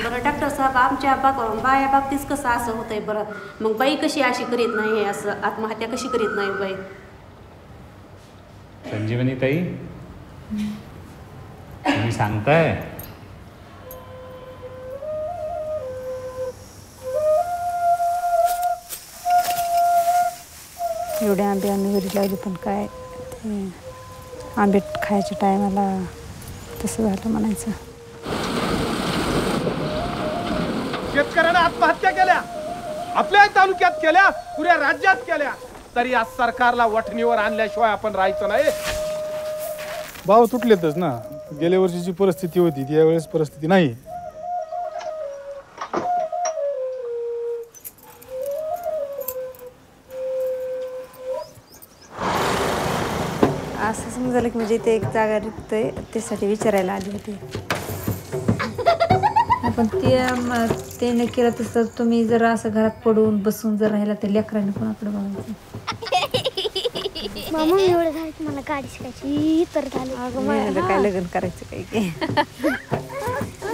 बरं डॉक्टर साहेब आमच्या बाया बाबतीत कसं असं होतंय बरं मग बाई कशी अशी करीत नाही असं आत्महत्या कशी करीत नाही बाई संजीवनी ताई तुम्ही सांगताय एवढे आंबे आम्ही घरी लावले पण काय ते आंबे खायच्या टायमाला तसं झालं म्हणायचं शेतकऱ्यांना आत्महत्या केल्या आपल्या तालुक्यात केल्या पुऱ्या राज्यात केल्या तरी आज सरकारला वठणीवर आणल्याशिवाय आपण राहायचं नाही भाव तुटलेतच ना गेल्या वर्षीची परिस्थिती होती ती यावेळेस परिस्थिती नाही असं समजलं की म्हणजे ते एक जागा रिक्त त्यासाठी विचारायला आली होती पण ते नाही केलं तसं तुम्ही जर असं घरात पडून बसून जर राहिला तर लेकरांनी कोणाकडे बघायचं मामा एवढं झालं मला गाडी शिकायची तर झालं काय लग्न करायचं काही की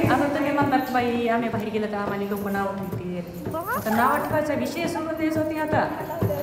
आता तुम्ही म्हणतात बाई आम्ही बाहेर गेलं तर आम्हाला लोक नाव ठेवतील आता नाव ठेवायचा विषय सोडून द्यायचं होती आता